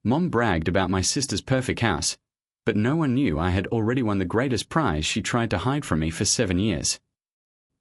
Mom bragged about my sister's perfect house, but no one knew I had already won the greatest prize she tried to hide from me for 7 years.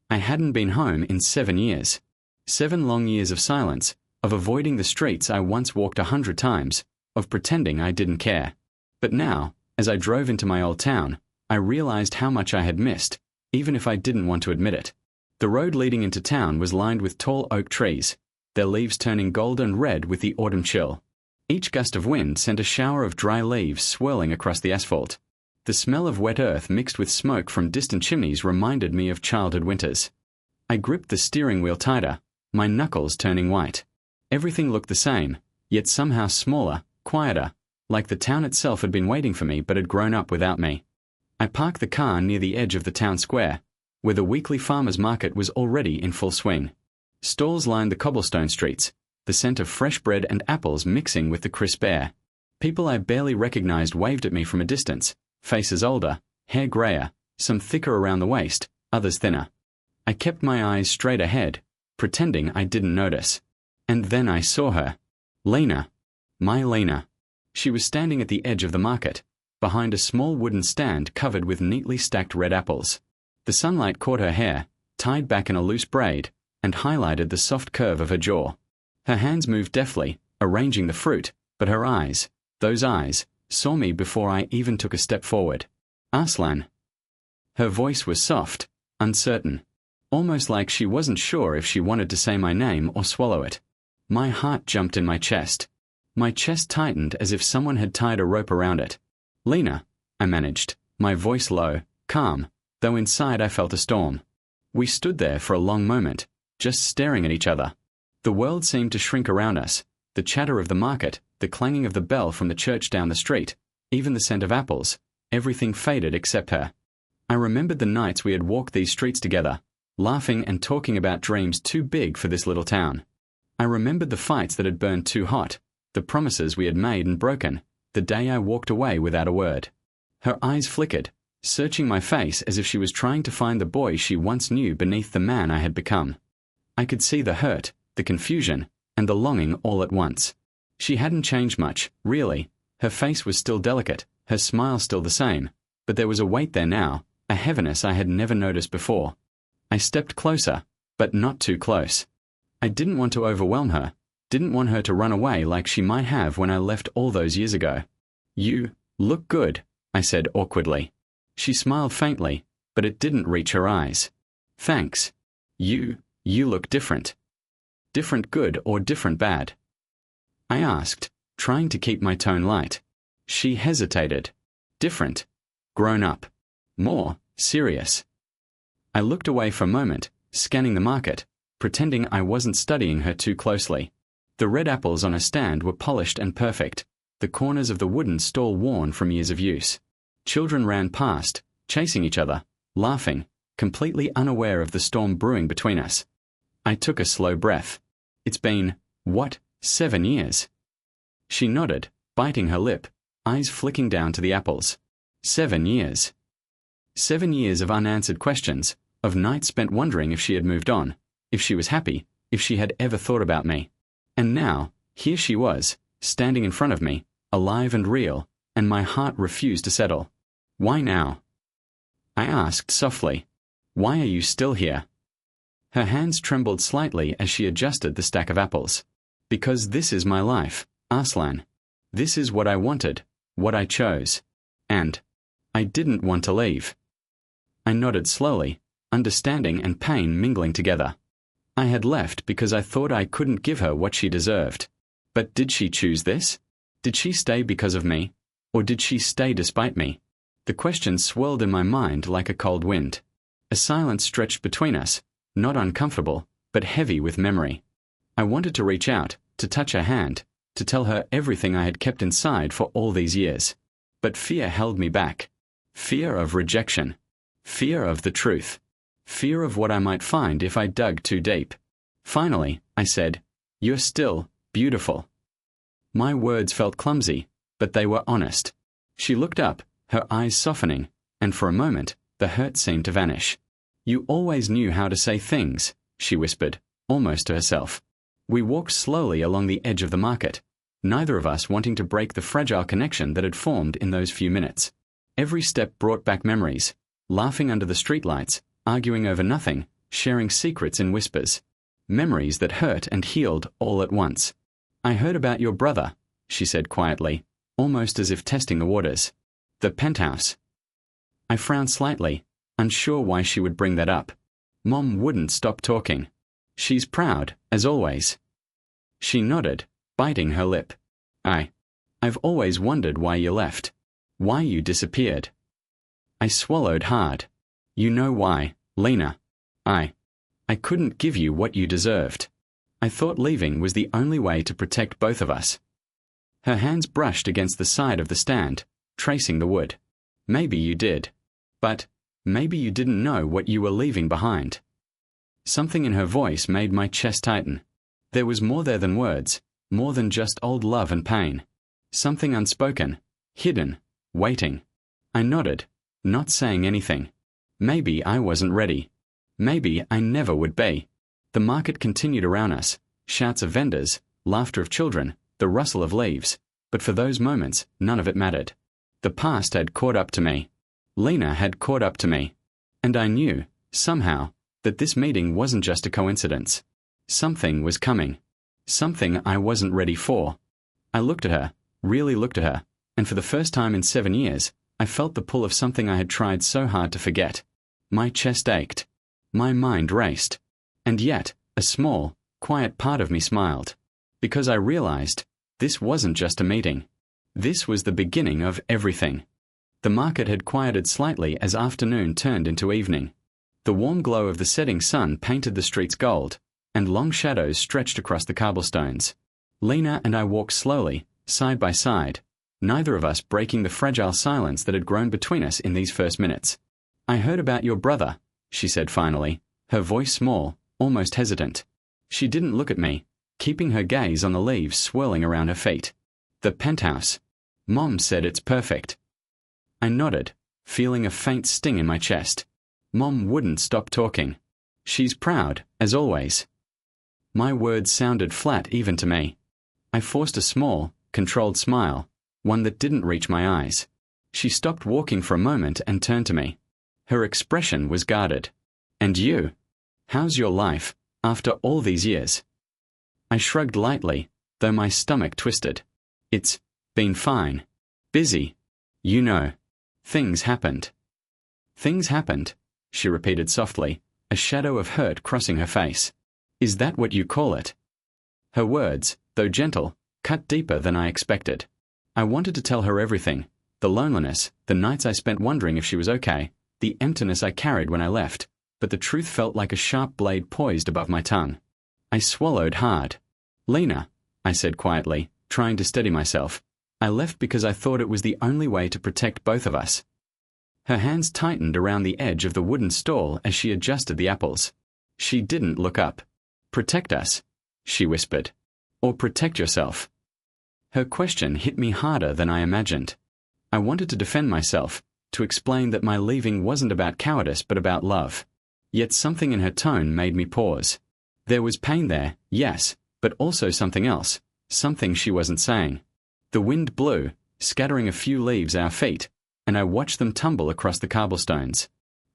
I hadn't been home in 7 years. 7 long years of silence, of avoiding the streets I once walked 100 times, of pretending I didn't care. But now, as I drove into my old town, I realized how much I had missed, even if I didn't want to admit it. The road leading into town was lined with tall oak trees, their leaves turning golden red with the autumn chill. Each gust of wind sent a shower of dry leaves swirling across the asphalt. The smell of wet earth mixed with smoke from distant chimneys reminded me of childhood winters. I gripped the steering wheel tighter, my knuckles turning white. Everything looked the same, yet somehow smaller, quieter, like the town itself had been waiting for me but had grown up without me. I parked the car near the edge of the town square, where the weekly farmers' market was already in full swing. Stalls lined the cobblestone streets, the scent of fresh bread and apples mixing with the crisp air. People I barely recognized waved at me from a distance, faces older, hair grayer, some thicker around the waist, others thinner. I kept my eyes straight ahead, pretending I didn't notice. And then I saw her. Lena. My Lena. She was standing at the edge of the market, behind a small wooden stand covered with neatly stacked red apples. The sunlight caught her hair, tied back in a loose braid, and highlighted the soft curve of her jaw. Her hands moved deftly, arranging the fruit, but her eyes, those eyes, saw me before I even took a step forward. Arslan. Her voice was soft, uncertain, almost like she wasn't sure if she wanted to say my name or swallow it. My heart jumped in my chest. My chest tightened as if someone had tied a rope around it. Lena, I managed, my voice low, calm, though inside I felt a storm. We stood there for a long moment, just staring at each other. The world seemed to shrink around us, the chatter of the market, the clanging of the bell from the church down the street, even the scent of apples, everything faded except her. I remembered the nights we had walked these streets together, laughing and talking about dreams too big for this little town. I remembered the fights that had burned too hot, the promises we had made and broken, the day I walked away without a word. Her eyes flickered, searching my face as if she was trying to find the boy she once knew beneath the man I had become. I could see the hurt, the confusion, and the longing all at once. She hadn't changed much, really. Her face was still delicate, her smile still the same, but there was a weight there now, a heaviness I had never noticed before. I stepped closer, but not too close. I didn't want to overwhelm her, didn't want her to run away like she might have when I left all those years ago. You look good, I said awkwardly. She smiled faintly, but it didn't reach her eyes. Thanks. You look different. Different good or different bad? I asked, trying to keep my tone light. She hesitated. Different. Grown up. More serious. I looked away for a moment, scanning the market, pretending I wasn't studying her too closely. The red apples on her stand were polished and perfect, the corners of the wooden stall worn from years of use. Children ran past, chasing each other, laughing, completely unaware of the storm brewing between us. I took a slow breath. It's been, 7 years? She nodded, biting her lip, eyes flicking down to the apples. 7 years. 7 years of unanswered questions, of nights spent wondering if she had moved on, if she was happy, if she had ever thought about me. And now, here she was, standing in front of me, alive and real, and my heart refused to settle. Why now? I asked softly. Why are you still here? Her hands trembled slightly as she adjusted the stack of apples. Because this is my life, Arslan. This is what I wanted, what I chose. And I didn't want to leave. I nodded slowly, understanding and pain mingling together. I had left because I thought I couldn't give her what she deserved. But did she choose this? Did she stay because of me? Or did she stay despite me? The question swirled in my mind like a cold wind. A silence stretched between us, not uncomfortable, but heavy with memory. I wanted to reach out, to touch her hand, to tell her everything I had kept inside for all these years. But fear held me back. Fear of rejection. Fear of the truth. Fear of what I might find if I dug too deep. Finally, I said, "You're still beautiful." My words felt clumsy, but they were honest. She looked up, her eyes softening, and for a moment, the hurt seemed to vanish. "You always knew how to say things," she whispered, almost to herself. We walked slowly along the edge of the market, neither of us wanting to break the fragile connection that had formed in those few minutes. Every step brought back memories, laughing under the streetlights, arguing over nothing, sharing secrets in whispers. Memories that hurt and healed all at once. "I heard about your brother," she said quietly, almost as if testing the waters. "The penthouse." I frowned slightly, unsure why she would bring that up. Mom wouldn't stop talking. "She's proud, as always." She nodded, biting her lip. I've always wondered why you left. Why you disappeared." I swallowed hard. "You know why, Lena. I couldn't give you what you deserved. I thought leaving was the only way to protect both of us." Her hands brushed against the side of the stand, tracing the wood. "Maybe you did. But maybe you didn't know what you were leaving behind." Something in her voice made my chest tighten. There was more there than words, more than just old love and pain. Something unspoken, hidden, waiting. I nodded, not saying anything. Maybe I wasn't ready. Maybe I never would be. The market continued around us, shouts of vendors, laughter of children, the rustle of leaves, but for those moments, none of it mattered. The past had caught up to me. Lena had caught up to me. And I knew, somehow, that this meeting wasn't just a coincidence. Something was coming. Something I wasn't ready for. I looked at her, really looked at her, and for the first time in 7 years, I felt the pull of something I had tried so hard to forget. My chest ached. My mind raced. And yet, a small, quiet part of me smiled. Because I realized, this wasn't just a meeting. This was the beginning of everything. The market had quieted slightly as afternoon turned into evening. The warm glow of the setting sun painted the streets gold, and long shadows stretched across the cobblestones. Lena and I walked slowly, side by side, neither of us breaking the fragile silence that had grown between us in these first minutes. "I heard about your brother," she said finally, her voice small, almost hesitant. She didn't look at me, keeping her gaze on the leaves swirling around her feet. "The penthouse. Mom said it's perfect." I nodded, feeling a faint sting in my chest. Mom wouldn't stop talking. "She's proud, as always." My words sounded flat even to me. I forced a small, controlled smile, one that didn't reach my eyes. She stopped walking for a moment and turned to me. Her expression was guarded. "And you? How's your life, after all these years?" I shrugged lightly, though my stomach twisted. "It's been fine. Busy. You know. Things happened." "Things happened," she repeated softly, a shadow of hurt crossing her face. "Is that what you call it?" Her words, though gentle, cut deeper than I expected. I wanted to tell her everything, the loneliness, the nights I spent wondering if she was okay, the emptiness I carried when I left, but the truth felt like a sharp blade poised above my tongue. I swallowed hard. "Lena," I said quietly, trying to steady myself, "I left because I thought it was the only way to protect both of us." Her hands tightened around the edge of the wooden stall as she adjusted the apples. She didn't look up. "Protect us," she whispered. "Or protect yourself." Her question hit me harder than I imagined. I wanted to defend myself, to explain that my leaving wasn't about cowardice but about love. Yet something in her tone made me pause. There was pain there, yes, but also something else, something she wasn't saying. The wind blew, scattering a few leaves at our feet, and I watched them tumble across the cobblestones.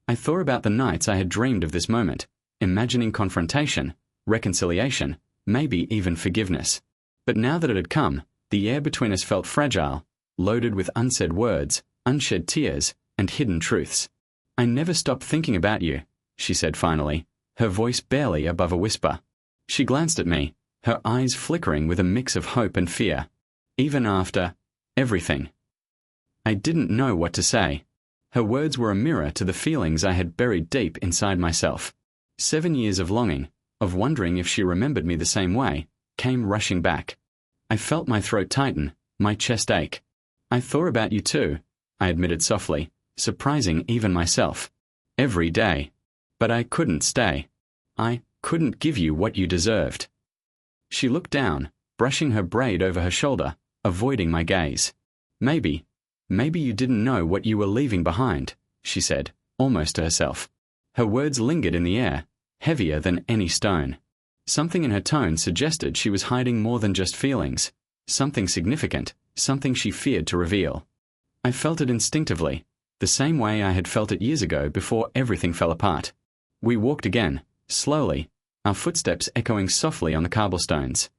I thought about the nights I had dreamed of this moment, imagining confrontation, reconciliation, maybe even forgiveness. But now that it had come, the air between us felt fragile, loaded with unsaid words, unshed tears, and hidden truths. "I never stopped thinking about you," she said finally, her voice barely above a whisper. She glanced at me, her eyes flickering with a mix of hope and fear. "Even after everything." I didn't know what to say. Her words were a mirror to the feelings I had buried deep inside myself. 7 years of longing, of wondering if she remembered me the same way, came rushing back. I felt my throat tighten, my chest ache. "I thought about you too," I admitted softly, surprising even myself. "Every day. But I couldn't stay. I couldn't give you what you deserved." She looked down, brushing her braid over her shoulder, avoiding my gaze. Maybe you didn't know what you were leaving behind," she said, almost to herself. Her words lingered in the air, heavier than any stone. Something in her tone suggested she was hiding more than just feelings, something significant, something she feared to reveal. I felt it instinctively, the same way I had felt it years ago before everything fell apart. We walked again, slowly, our footsteps echoing softly on the cobblestones.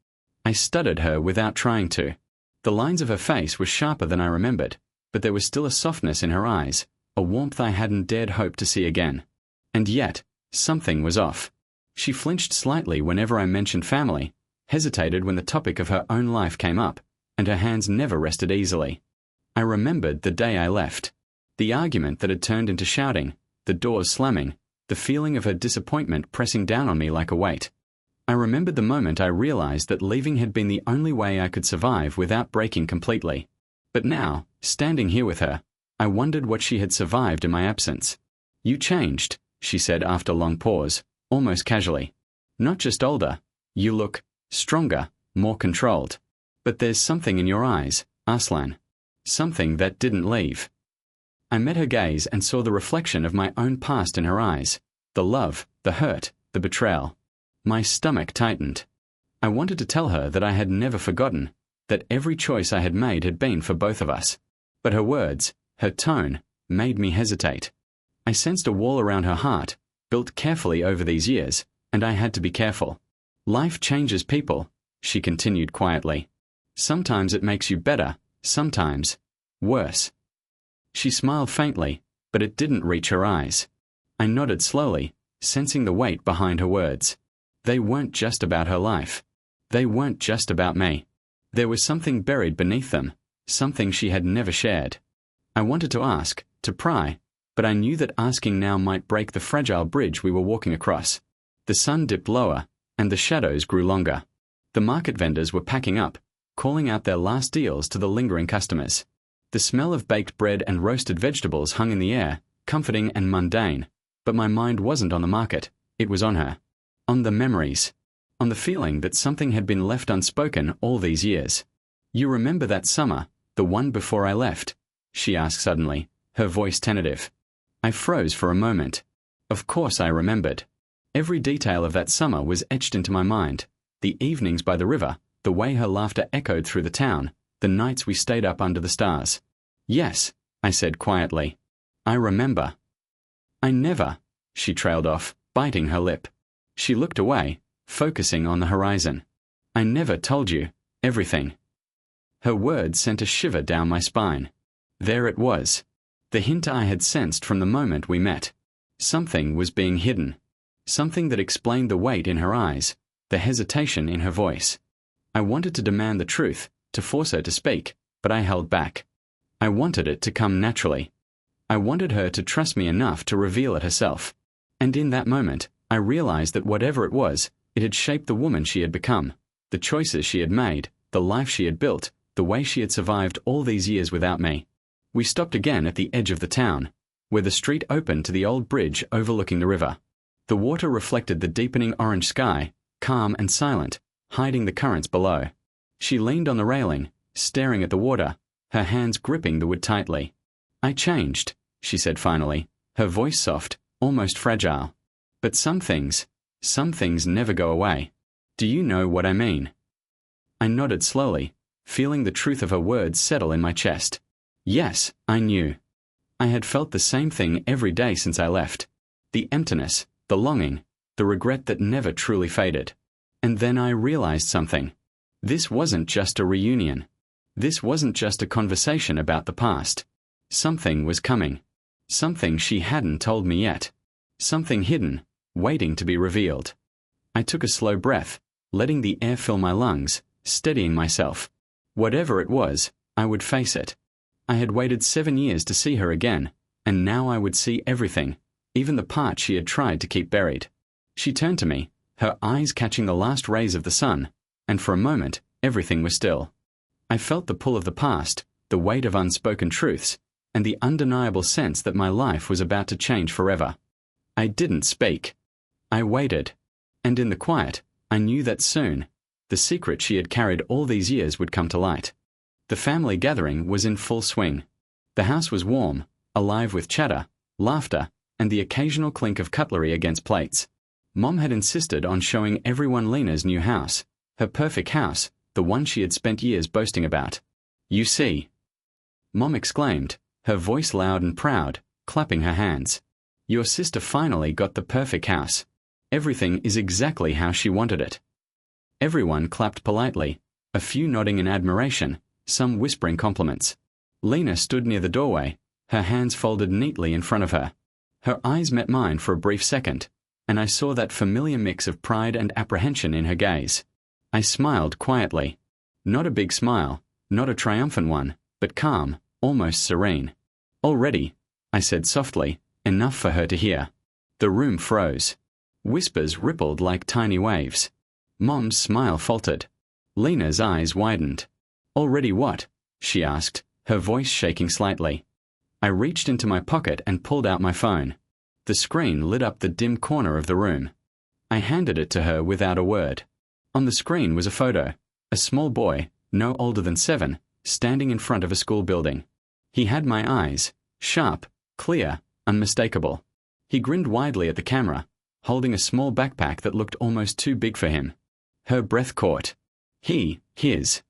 I studied her without trying to. The lines of her face were sharper than I remembered, but there was still a softness in her eyes, a warmth I hadn't dared hope to see again. And yet, something was off. She flinched slightly whenever I mentioned family, hesitated when the topic of her own life came up, and her hands never rested easily. I remembered the day I left. The argument that had turned into shouting, the doors slamming, the feeling of her disappointment pressing down on me like a weight. I remembered the moment I realized that leaving had been the only way I could survive without breaking completely. But now, standing here with her, I wondered what she had survived in my absence. "You changed," she said after a long pause, almost casually. "Not just older. You look stronger, more controlled. But there's something in your eyes, Arslan. Something that didn't leave." I met her gaze and saw the reflection of my own past in her eyes, the love, the hurt, the betrayal. My stomach tightened. I wanted to tell her that I had never forgotten, that every choice I had made had been for both of us. But her words, her tone, made me hesitate. I sensed a wall around her heart, built carefully over these years, and I had to be careful. "Life changes people," she continued quietly. "Sometimes it makes you better, sometimes worse." She smiled faintly, but it didn't reach her eyes. I nodded slowly, sensing the weight behind her words. They weren't just about her life. They weren't just about me. There was something buried beneath them, something she had never shared. I wanted to ask, to pry, but I knew that asking now might break the fragile bridge we were walking across. The sun dipped lower, and the shadows grew longer. The market vendors were packing up, calling out their last deals to the lingering customers. The smell of baked bread and roasted vegetables hung in the air, comforting and mundane, but my mind wasn't on the market, it was on her. On the memories. On the feeling that something had been left unspoken all these years. "You remember that summer, the one before I left?" she asked suddenly, her voice tentative. I froze for a moment. Of course I remembered. Every detail of that summer was etched into my mind. The evenings by the river, the way her laughter echoed through the town, the nights we stayed up under the stars. "Yes," I said quietly. "I remember." "I never," she trailed off, biting her lip. She looked away, focusing on the horizon. "I never told you everything." Her words sent a shiver down my spine. There it was. The hint I had sensed from the moment we met. Something was being hidden. Something that explained the weight in her eyes, the hesitation in her voice. I wanted to demand the truth, to force her to speak, but I held back. I wanted it to come naturally. I wanted her to trust me enough to reveal it herself. And in that moment, I realized that whatever it was, it had shaped the woman she had become, the choices she had made, the life she had built, the way she had survived all these years without me. We stopped again at the edge of the town, where the street opened to the old bridge overlooking the river. The water reflected the deepening orange sky, calm and silent, hiding the currents below. She leaned on the railing, staring at the water, her hands gripping the wood tightly. "I changed," she said finally, her voice soft, almost fragile. "But some things never go away. Do you know what I mean?" I nodded slowly, feeling the truth of her words settle in my chest. Yes, I knew. I had felt the same thing every day since I left. The emptiness, the longing, the regret that never truly faded. And then I realized something. This wasn't just a reunion. This wasn't just a conversation about the past. Something was coming. Something she hadn't told me yet. Something hidden, waiting to be revealed. I took a slow breath, letting the air fill my lungs, steadying myself. Whatever it was, I would face it. I had waited 7 years to see her again, and now I would see everything, even the part she had tried to keep buried. She turned to me, her eyes catching the last rays of the sun, and for a moment, everything was still. I felt the pull of the past, the weight of unspoken truths, and the undeniable sense that my life was about to change forever. I didn't speak. I waited. And in the quiet, I knew that soon, the secret she had carried all these years would come to light. The family gathering was in full swing. The house was warm, alive with chatter, laughter, and the occasional clink of cutlery against plates. Mom had insisted on showing everyone Lena's new house, her perfect house, the one she had spent years boasting about. "You see," Mom exclaimed, her voice loud and proud, clapping her hands. "Your sister finally got the perfect house. Everything is exactly how she wanted it." Everyone clapped politely, a few nodding in admiration, some whispering compliments. Lena stood near the doorway, her hands folded neatly in front of her. Her eyes met mine for a brief second, and I saw that familiar mix of pride and apprehension in her gaze. I smiled quietly. Not a big smile, not a triumphant one, but calm, almost serene. "Already," I said softly, enough for her to hear. The room froze. Whispers rippled like tiny waves. Mom's smile faltered. Lena's eyes widened. "Already what?" she asked, her voice shaking slightly. I reached into my pocket and pulled out my phone. The screen lit up the dim corner of the room. I handed it to her without a word. On the screen was a photo, a small boy, no older than 7, standing in front of a school building. He had my eyes, sharp, clear, unmistakable. He grinned widely at the camera, holding a small backpack that looked almost too big for him. Her breath caught. His.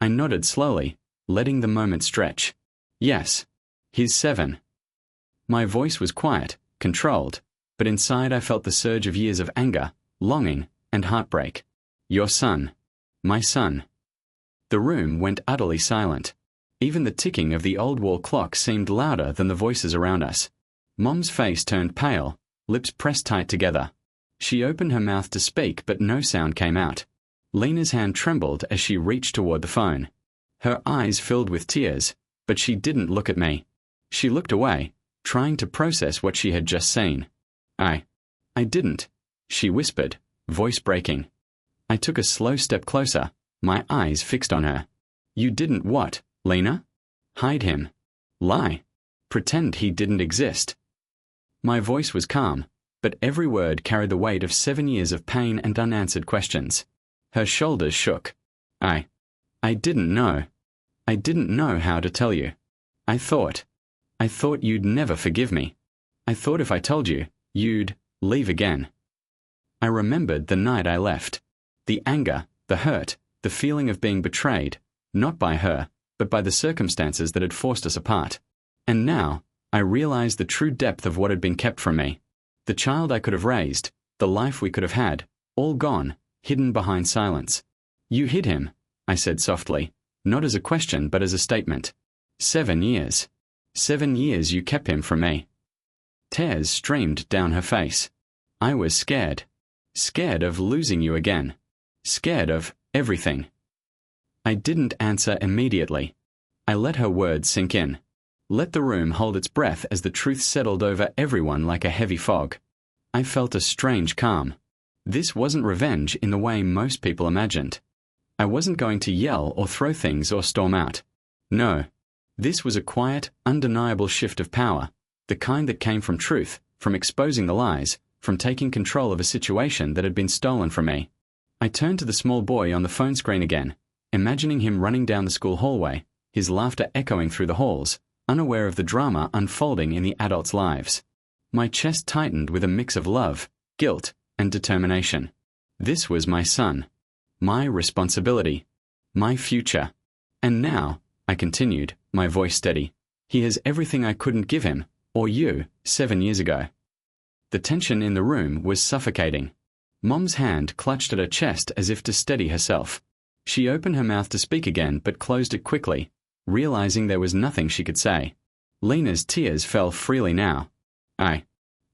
I nodded slowly, letting the moment stretch. "Yes, he's 7. My voice was quiet, controlled, but inside I felt the surge of years of anger, longing, and heartbreak. "Your son. My son." The room went utterly silent. Even the ticking of the old wall clock seemed louder than the voices around us. Mom's face turned pale, lips pressed tight together. She opened her mouth to speak, but no sound came out. Lena's hand trembled as she reached toward the phone. Her eyes filled with tears, but she didn't look at me. She looked away, trying to process what she had just seen. I didn't," she whispered, voice breaking. I took a slow step closer, my eyes fixed on her. "You didn't what, Lena?" "Hide him. Lie. Pretend he didn't exist." My voice was calm, but every word carried the weight of 7 years of pain and unanswered questions. Her shoulders shook. I didn't know. I didn't know how to tell you. I thought you'd never forgive me. I thought if I told you, you'd leave again." I remembered the night I left. The anger, the hurt, the feeling of being betrayed, not by her, but by the circumstances that had forced us apart. And now, I realized the true depth of what had been kept from me. The child I could have raised, the life we could have had, all gone, hidden behind silence. "You hid him," I said softly, not as a question but as a statement. 7 years. 7 years you kept him from me." Tears streamed down her face. I was scared. Scared of losing you again. Scared of everything. I didn't answer immediately. I let her words sink in. Let the room hold its breath as the truth settled over everyone like a heavy fog. I felt a strange calm. This wasn't revenge in the way most people imagined. I wasn't going to yell or throw things or storm out. No. This was a quiet, undeniable shift of power, the kind that came from truth, from exposing the lies, from taking control of a situation that had been stolen from me. I turned to the small boy on the phone screen again, imagining him running down the school hallway, his laughter echoing through the halls, unaware of the drama unfolding in the adults' lives. My chest tightened with a mix of love, guilt, and determination. This was my son. My responsibility. My future. And now, I continued, my voice steady, he has everything I couldn't give him, or you, 7 years ago. The tension in the room was suffocating. Mom's hand clutched at her chest as if to steady herself. She opened her mouth to speak again but closed it quickly, realizing there was nothing she could say. Lena's tears fell freely now. I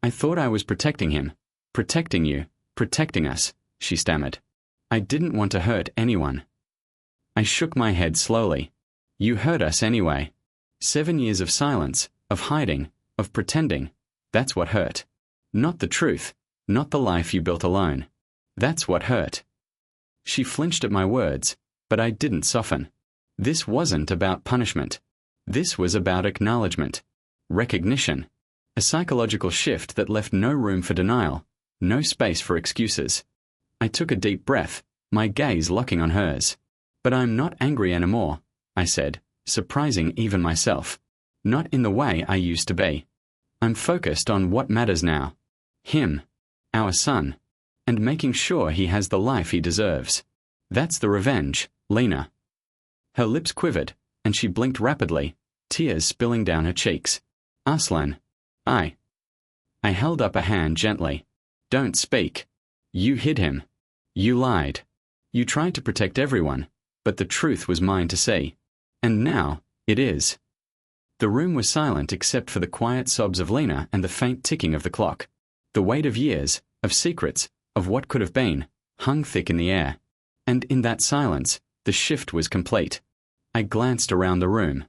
thought I was protecting him, protecting you, protecting us," she stammered. "I didn't want to hurt anyone." I shook my head slowly. "You hurt us anyway. 7 years of silence, of hiding, of pretending, that's what hurt. Not the truth, not the life you built alone. That's what hurt." She flinched at my words, but I didn't soften. This wasn't about punishment. This was about acknowledgement, recognition, a psychological shift that left no room for denial, no space for excuses. I took a deep breath, my gaze locking on hers. "But I'm not angry anymore," I said, surprising even myself. "Not in the way I used to be. I'm focused on what matters now. Him, our son, and making sure he has the life he deserves." That's the revenge, Lena. Her lips quivered, and she blinked rapidly, tears spilling down her cheeks. Arslan. I held up a hand gently. Don't speak. You hid him. You lied. You tried to protect everyone, but the truth was mine to see. And now, it is. The room was silent except for the quiet sobs of Lena and the faint ticking of the clock. The weight of years, of secrets, of what could have been, hung thick in the air. And in that silence, the shift was complete. I glanced around the room.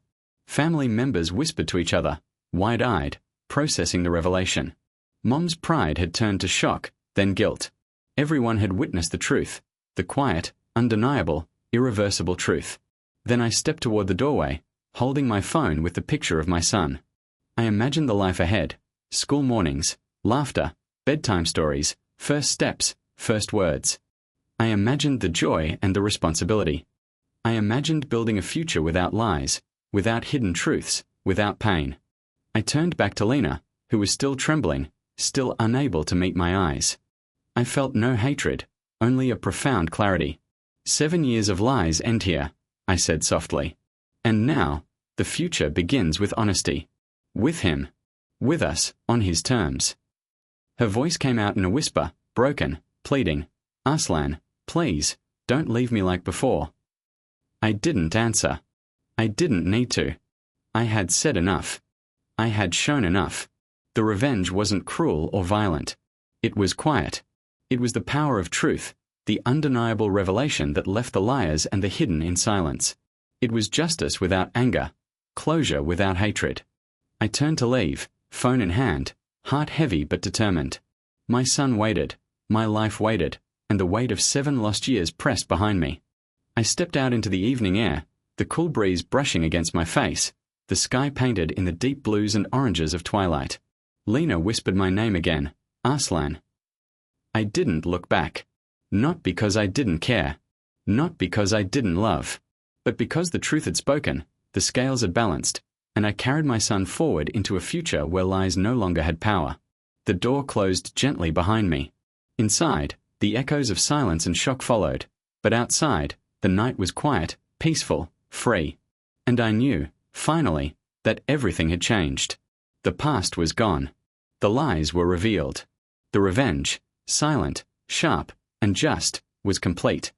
Family members whispered to each other, wide-eyed, processing the revelation. Mom's pride had turned to shock, then guilt. Everyone had witnessed the truth, the quiet, undeniable, irreversible truth. Then I stepped toward the doorway, holding my phone with the picture of my son. I imagined the life ahead, school mornings, laughter, bedtime stories, first steps, first words. I imagined the joy and the responsibility. I imagined building a future without lies, without hidden truths, without pain. I turned back to Lena, who was still trembling, still unable to meet my eyes. I felt no hatred, only a profound clarity. 7 years of lies end here, I said softly. And now, the future begins with honesty. With him. With us, on his terms. Her voice came out in a whisper, broken, pleading. Arslan, please, don't leave me like before. I didn't answer. I didn't need to. I had said enough. I had shown enough. The revenge wasn't cruel or violent. It was quiet. It was the power of truth, the undeniable revelation that left the liars and the hidden in silence. It was justice without anger, closure without hatred. I turned to leave, phone in hand, heart heavy but determined. My son waited, my life waited, and the weight of 7 lost years pressed behind me. I stepped out into the evening air, the cool breeze brushing against my face, the sky painted in the deep blues and oranges of twilight. Lena whispered my name again, Arslan. I didn't look back. Not because I didn't care. Not because I didn't love. But because the truth had spoken, the scales had balanced, and I carried my son forward into a future where lies no longer had power. The door closed gently behind me. Inside, the echoes of silence and shock followed, but outside, the night was quiet, peaceful, free. And I knew, finally, that everything had changed. The past was gone. The lies were revealed. The revenge, silent, sharp, and just, was complete.